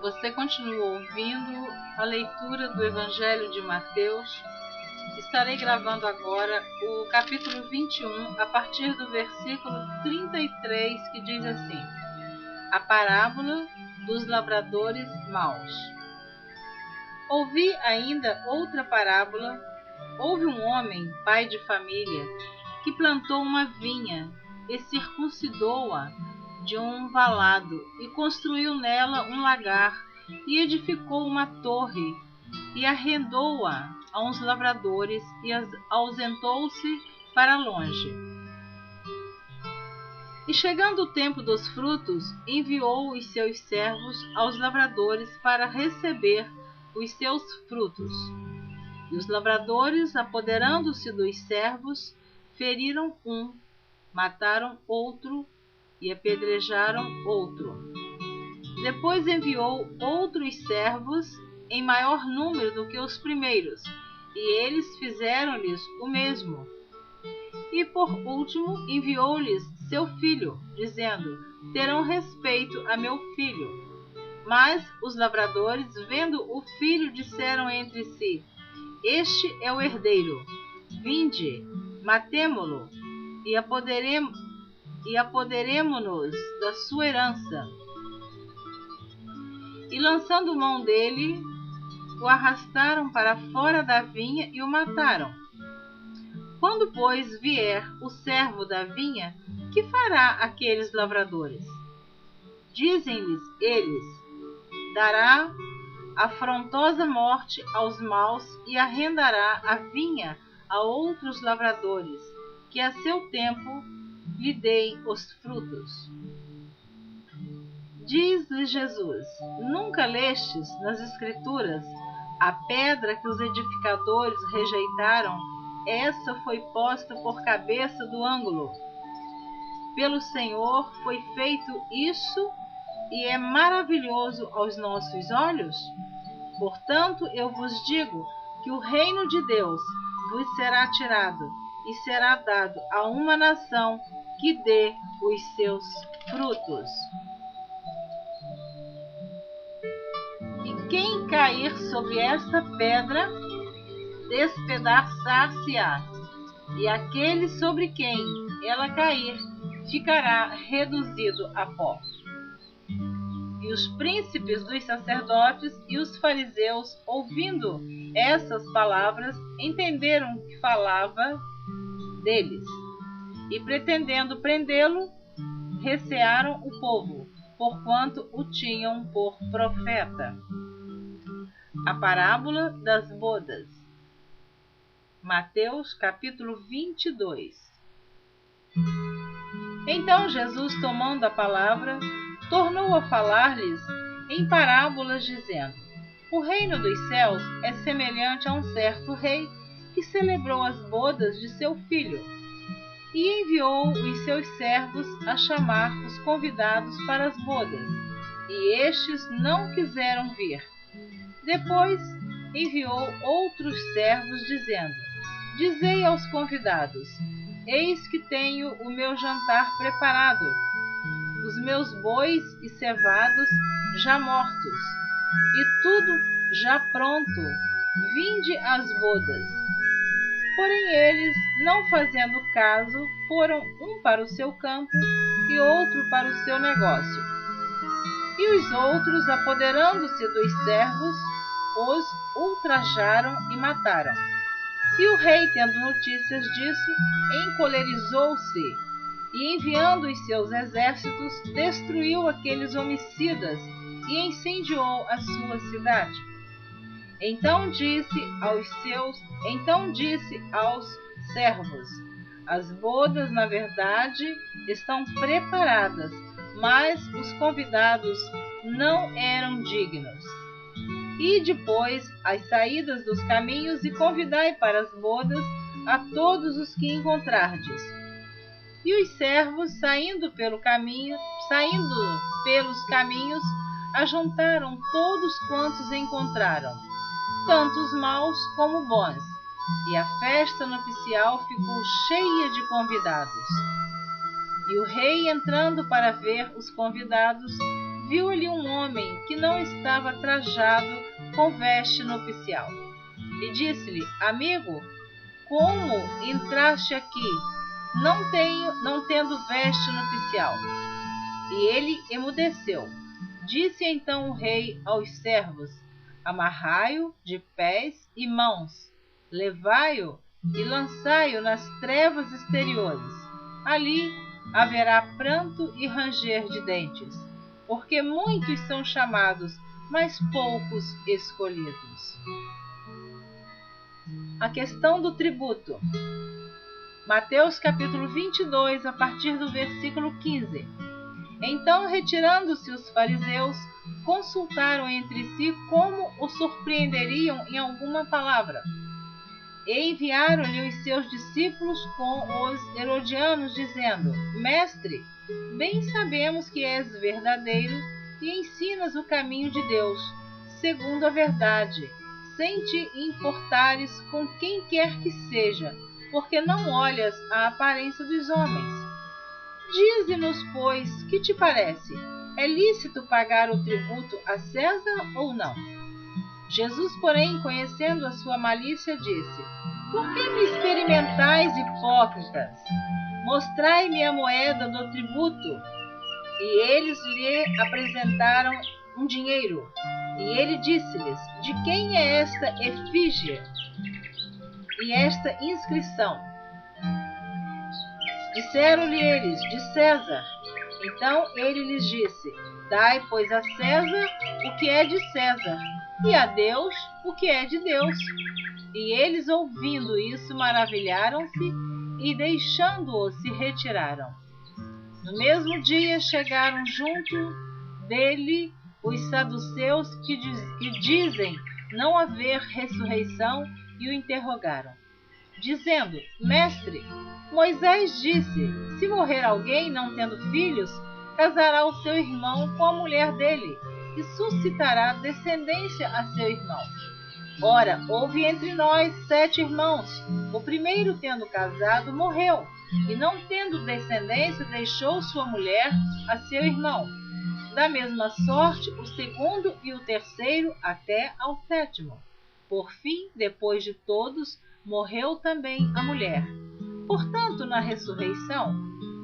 Você continua ouvindo a leitura do Evangelho de Mateus. Estarei gravando agora o capítulo 21, a partir do versículo 33, que diz assim: a parábola dos lavradores maus. Ouvi ainda outra parábola. Houve um homem, pai de família, que plantou uma vinha e circuncidou-a de um valado, e construiu nela um lagar, e edificou uma torre, e arrendou-a a uns lavradores, e ausentou-se para longe. E chegando o tempo dos frutos, enviou os seus servos aos lavradores para receber os seus frutos. E os lavradores, apoderando-se dos servos, feriram um, mataram outro e apedrejaram outro. Depois enviou outros servos em maior número do que os primeiros, e eles fizeram-lhes o mesmo. E por último enviou-lhes seu filho, dizendo: terão respeito a meu filho. Mas os lavradores, vendo o filho, disseram entre si: este é o herdeiro, vinde, matemo-lo e apoderemo-nos da sua herança. E lançando mão dele, o arrastaram para fora da vinha e o mataram. Quando, pois, vier o servo da vinha, que fará aqueles lavradores? Dizem-lhes eles: dará afrontosa morte aos maus e arrendará a vinha a outros lavradores, que a seu tempo lhe deem os frutos. Diz-lhe Jesus: nunca lestes nas Escrituras: a pedra que os edificadores rejeitaram, essa foi posta por cabeça do ângulo. Pelo Senhor foi feito isso, e é maravilhoso aos nossos olhos? Portanto, eu vos digo que o reino de Deus vos será tirado e será dado a uma nação que dê os seus frutos. E quem cair sobre esta pedra, despedaçar-se-á, e aquele sobre quem ela cair ficará reduzido a pó. E os príncipes dos sacerdotes e os fariseus, ouvindo essas palavras, entenderam que falava deles, e pretendendo prendê-lo, recearam o povo, porquanto o tinham por profeta. A parábola das bodas. Mateus capítulo 22. Então Jesus, tomando a palavra, tornou a falar-lhes em parábolas, dizendo: o reino dos céus é semelhante a um certo rei que celebrou as bodas de seu filho, e enviou os seus servos a chamar os convidados para as bodas, e estes não quiseram vir. Depois enviou outros servos, dizendo: dizei aos convidados: eis que tenho o meu jantar preparado, os meus bois e cevados já mortos, e tudo já pronto, vinde às bodas. Porém eles, não fazendo caso, foram um para o seu campo e outro para o seu negócio. E os outros, apoderando-se dos servos, os ultrajaram e mataram. E o rei, tendo notícias disso, encolerizou-se, e enviando os seus exércitos, destruiu aqueles homicidas e incendiou a sua cidade. Então disse aos servos: as bodas, na verdade, estão preparadas, mas os convidados não eram dignos. E depois as saídas dos caminhos, e convidai para as bodas a todos os que encontrardes. E os servos, saindo pelos caminhos, ajuntaram todos quantos encontraram, tanto os maus como bons, e a festa nupcial ficou cheia de convidados. E o rei, entrando para ver os convidados, viu ali um homem que não estava trajado com veste nupcial. E disse-lhe: Amigo, como entraste aqui, não tendo veste nupcial? E ele emudeceu. Disse então o rei aos servos: Amarrai-o de pés e mãos, levai-o e lançai-o nas trevas exteriores. Ali haverá pranto e ranger de dentes, porque muitos são chamados, mas poucos escolhidos. A questão do tributo. Mateus capítulo 22, a partir do versículo 15. Então, retirando-se os fariseus, consultaram entre si como o surpreenderiam em alguma palavra. E enviaram-lhe os seus discípulos com os herodianos, dizendo: Mestre, bem sabemos que és verdadeiro e ensinas o caminho de Deus, segundo a verdade, sem te importares com quem quer que seja, porque não olhas a aparência dos homens. Dize-nos, pois, que te parece? É lícito pagar o tributo a César ou não? Jesus, porém, conhecendo a sua malícia, disse: Por que me experimentais, hipócritas? Mostrai-me a moeda do tributo. E eles lhe apresentaram um dinheiro. E ele disse-lhes: De quem é esta efígie e esta inscrição? Disseram-lhe eles: De César. Então ele lhes disse: Dai, pois, a César o que é de César, e a Deus o que é de Deus. E eles, ouvindo isso, maravilharam-se e, deixando-o, se retiraram. No mesmo dia chegaram junto dele os saduceus que dizem não haver ressurreição e o interrogaram, dizendo: Mestre, Moisés disse: se morrer alguém não tendo filhos, casará o seu irmão com a mulher dele e suscitará descendência a seu irmão. Ora, houve entre nós 7 irmãos. O primeiro, tendo casado, morreu, e não tendo descendência, deixou sua mulher a seu irmão. Da mesma sorte, o segundo e o terceiro, até ao 7º. Por fim, depois de todos, morreu também a mulher. Portanto, na ressurreição,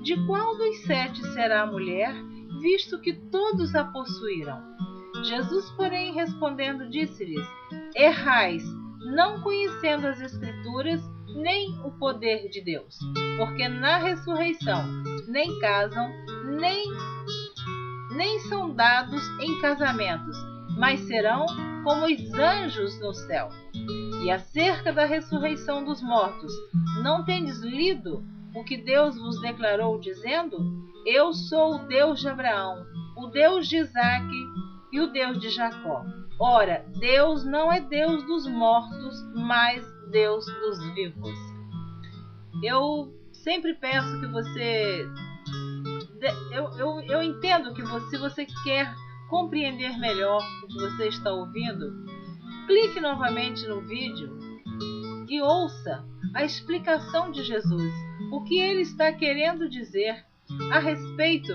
de qual dos 7 será a mulher, visto que todos a possuíram? Jesus, porém, respondendo, disse-lhes: Errais, não conhecendo as Escrituras, nem o poder de Deus. Porque na ressurreição nem casam, nem são dados em casamentos, mas serão como os anjos no céu. E acerca da ressurreição dos mortos, não tendes lido o que Deus vos declarou, dizendo: Eu sou o Deus de Abraão, o Deus de Isaque e o Deus de Jacó. Ora, Deus não é Deus dos mortos, mas Deus dos vivos. Eu sempre peço que você... Eu entendo que se você quer compreender melhor o que você está ouvindo, clique novamente no vídeo e ouça a explicação de Jesus, o que ele está querendo dizer a respeito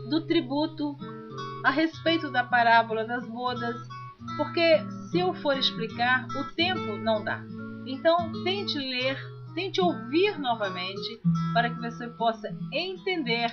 do tributo, a respeito da parábola das bodas, porque se eu for explicar, o tempo não dá. Então, tente ler, tente ouvir novamente, para que você possa entender,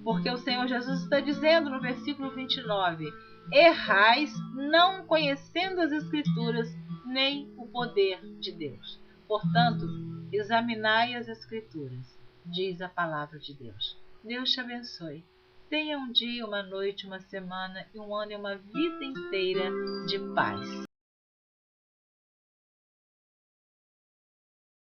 porque o Senhor Jesus está dizendo no versículo 29, errais, não conhecendo as Escrituras, nem o poder de Deus. Portanto, examinai as Escrituras, diz a palavra de Deus. Deus te abençoe. Tenha um dia, uma noite, uma semana e um ano e uma vida inteira de paz.